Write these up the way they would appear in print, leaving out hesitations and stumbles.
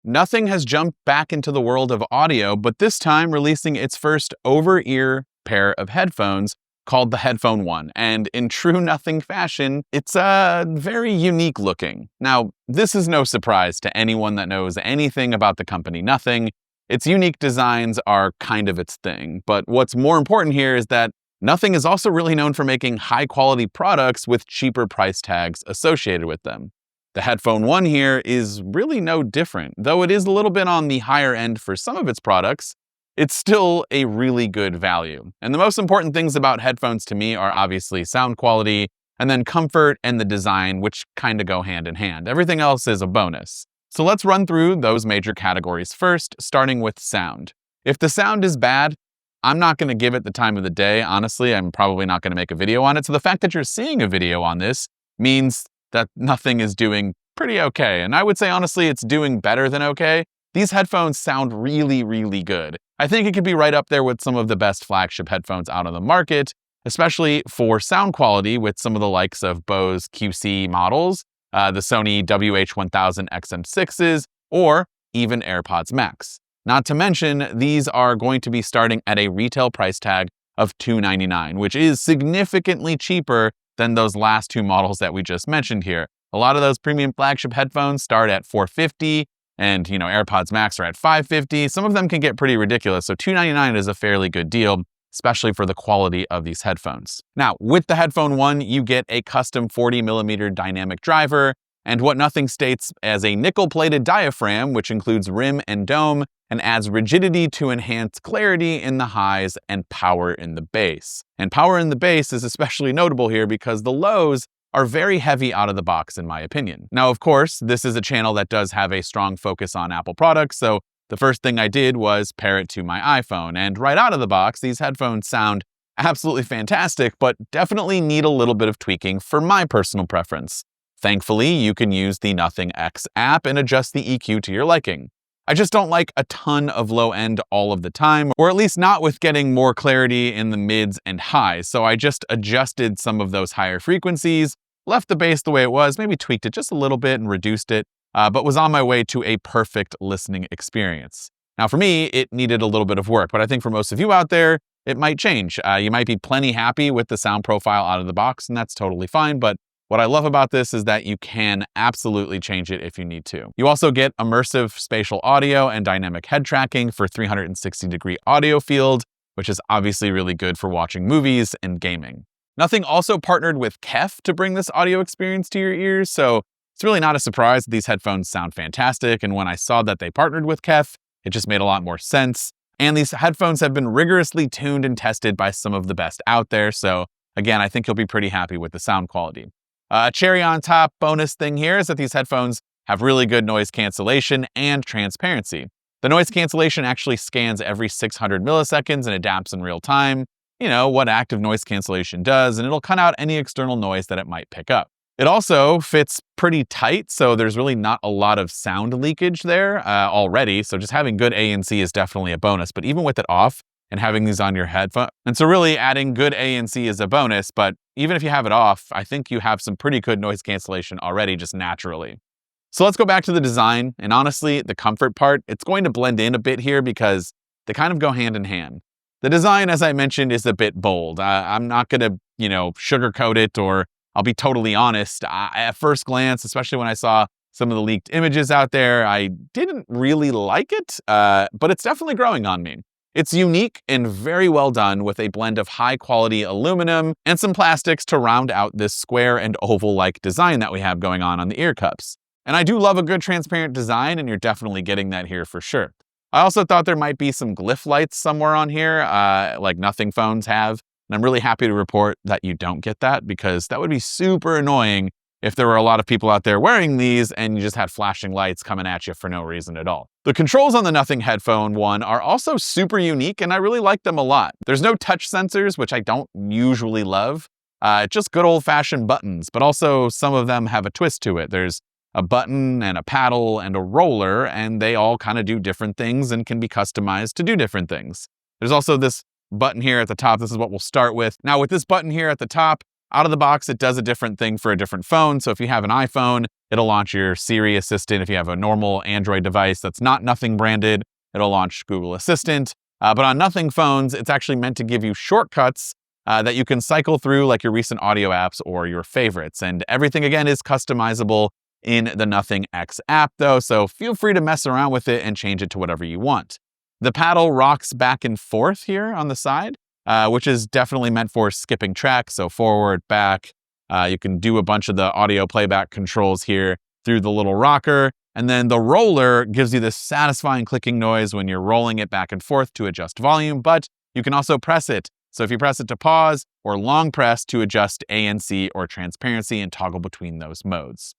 Nothing has jumped back into the world of audio, but this time releasing its first over-ear pair of headphones called the Headphone 1. And in true Nothing fashion, it's very unique looking. Now, this is no surprise to anyone that knows anything about the company Nothing. Its unique designs are kind of its thing. But what's more important here is that Nothing is also really known for making high-quality products with cheaper price tags associated with them. The Headphone 1 here is really no different. Though it is a little bit on the higher end for some of its products, it's still a really good value. And the most important things about headphones to me are obviously sound quality, and then comfort and the design, which kind of go hand in hand. Everything else is a bonus. So let's run through those major categories first, starting with sound. If the sound is bad, I'm not going to give it the time of the day. Honestly, I'm probably not going to make a video on it. So the fact that you're seeing a video on this means that Nothing is doing pretty okay. And I would say, honestly, it's doing better than okay. These headphones sound really, really good. I think it could be right up there with some of the best flagship headphones out on the market, especially for sound quality with some of the likes of Bose QC models, the Sony WH-1000 XM6s, or even AirPods Max. Not to mention, these are going to be starting at a retail price tag of $299, which is significantly cheaper than those last two models that we just mentioned here. A lot of those premium flagship headphones start at $450, and AirPods Max are at $550. Some of them can get pretty ridiculous, so $299 is a fairly good deal, especially for the quality of these headphones. Now, with the Headphone 1, you get a custom 40mm dynamic driver, and what Nothing states as a nickel-plated diaphragm, which includes rim and dome, and adds rigidity to enhance clarity in the highs and power in the bass. And power in the bass is especially notable here because the lows are very heavy out of the box, in my opinion. Now, of course, this is a channel that does have a strong focus on Apple products, so the first thing I did was pair it to my iPhone. And right out of the box, these headphones sound absolutely fantastic, but definitely need a little bit of tweaking for my personal preference. Thankfully, you can use the Nothing X app and adjust the EQ to your liking. I just don't like a ton of low end all of the time, or at least not with getting more clarity in the mids and highs. So I just adjusted some of those higher frequencies, left the bass the way it was, maybe tweaked it just a little bit and reduced it, but was on my way to a perfect listening experience. Now for me, it needed a little bit of work, but I think for most of you out there, it might change. You might be plenty happy with the sound profile out of the box, and that's totally fine, but what I love about this is that you can absolutely change it if you need to. You also get immersive spatial audio and dynamic head tracking for 360-degree audio field, which is obviously really good for watching movies and gaming. Nothing also partnered with KEF to bring this audio experience to your ears, so it's really not a surprise that these headphones sound fantastic, and when I saw that they partnered with KEF, it just made a lot more sense. And these headphones have been rigorously tuned and tested by some of the best out there, so again, I think you'll be pretty happy with the sound quality. A cherry on top bonus thing here is that these headphones have really good noise cancellation and transparency. The noise cancellation actually scans every 600 milliseconds and adapts in real time, what active noise cancellation does, and it'll cut out any external noise that it might pick up. It also fits pretty tight, so there's really not a lot of sound leakage there already, so just having good ANC is definitely a bonus, but even with it off, and having these on your headphone. And so really adding good ANC is a bonus, but even if you have it off, I think you have some pretty good noise cancellation already just naturally. So let's go back to the design, and honestly, the comfort part, it's going to blend in a bit here because they kind of go hand in hand. The design, as I mentioned, is a bit bold. I'm not gonna, sugarcoat it, or I'll be totally honest. At first glance, especially when I saw some of the leaked images out there, I didn't really like it, but it's definitely growing on me. It's unique and very well done with a blend of high-quality aluminum and some plastics to round out this square and oval-like design that we have going on the ear cups. And I do love a good transparent design, and you're definitely getting that here for sure. I also thought there might be some glyph lights somewhere on here, like Nothing phones have, and I'm really happy to report that you don't get that, because that would be super annoying if there were a lot of people out there wearing these and you just had flashing lights coming at you for no reason at all. The controls on the Nothing Headphone 1 are also super unique, and I really like them a lot. There's no touch sensors, which I don't usually love. Just good old-fashioned buttons, but also some of them have a twist to it. There's a button and a paddle and a roller, and they all kind of do different things and can be customized to do different things. There's also this button here at the top. This is what we'll start with. Now with this button here at the top, out of the box, it does a different thing for a different phone. So if you have an iPhone, it'll launch your Siri Assistant. If you have a normal Android device that's not Nothing branded, it'll launch Google Assistant. But on Nothing phones, it's actually meant to give you shortcuts that you can cycle through, like your recent audio apps or your favorites. And everything, again, is customizable in the Nothing X app, though, so feel free to mess around with it and change it to whatever you want. The paddle rocks back and forth here on the side, which is definitely meant for skipping tracks, so forward, back. You can do a bunch of the audio playback controls here through the little rocker. And then the roller gives you this satisfying clicking noise when you're rolling it back and forth to adjust volume, but you can also press it. So if you press it to pause or long press to adjust ANC or transparency and toggle between those modes.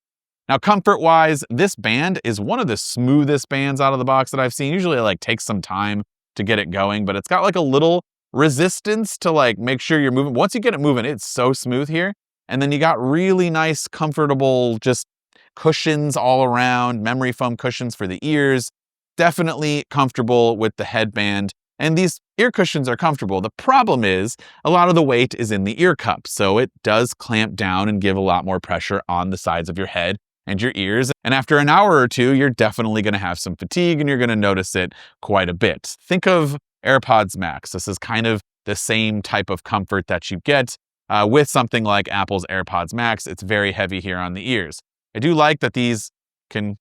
Now, comfort-wise, this band is one of the smoothest bands out of the box that I've seen. Usually it like takes some time to get it going, but it's got like a little resistance to like make sure you're moving. Once you get it moving, it's so smooth here. And then you got really nice, comfortable, just cushions all around, memory foam cushions for the ears. Definitely comfortable with the headband. And these ear cushions are comfortable. The problem is a lot of the weight is in the ear cup. So it does clamp down and give a lot more pressure on the sides of your head and your ears. And after an hour or two, you're definitely going to have some fatigue and you're going to notice it quite a bit. Think of AirPods Max. This is kind of the same type of comfort that you get with something like Apple's AirPods Max. It's very heavy here on the ears. I do like that these can,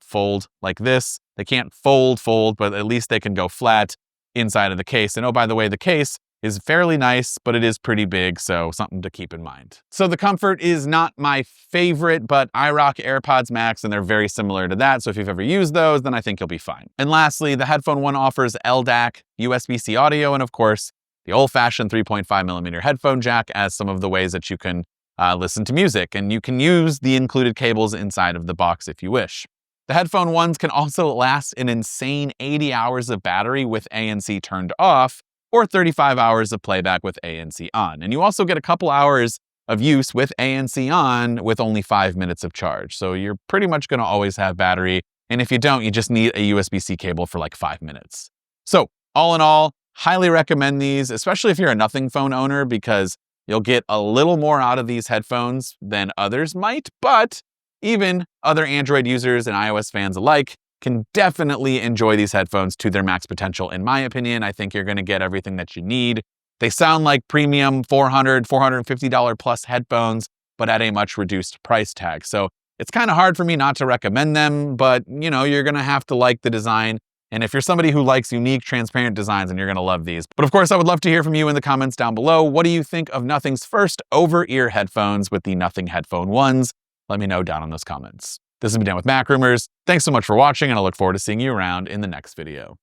fold like this. They can't fold, but at least they can go flat inside of the case. And oh, by the way, the case is fairly nice, but it is pretty big, so something to keep in mind. So the comfort is not my favorite, but I rock AirPods Max and they're very similar to that. So if you've ever used those, then I think you'll be fine. And lastly, the Headphone 1 offers LDAC, USB-C audio, and of course, the old-fashioned 3.5mm headphone jack as some of the ways that you can listen to music. And you can use the included cables inside of the box if you wish. The Headphone 1s can also last an insane 80 hours of battery with ANC turned off, or 35 hours of playback with ANC on. And you also get a couple hours of use with ANC on with only 5 minutes of charge. So you're pretty much going to always have battery. And if you don't, you just need a USB-C cable for like 5 minutes. So all in all, highly recommend these, especially if you're a Nothing phone owner, because you'll get a little more out of these headphones than others might. But even other Android users and iOS fans alike can definitely enjoy these headphones to their max potential. In my opinion, I think you're going to get everything that you need. They sound like premium $400, $450 plus headphones, but at a much reduced price tag. So it's kind of hard for me not to recommend them, but you're going to have to like the design. And if you're somebody who likes unique, transparent designs, then you're going to love these. But of course, I would love to hear from you in the comments down below. What do you think of Nothing's first over-ear headphones with the Nothing Headphone 1s? Let me know down in those comments. This has been Dan with MacRumors. Thanks so much for watching, and I look forward to seeing you around in the next video.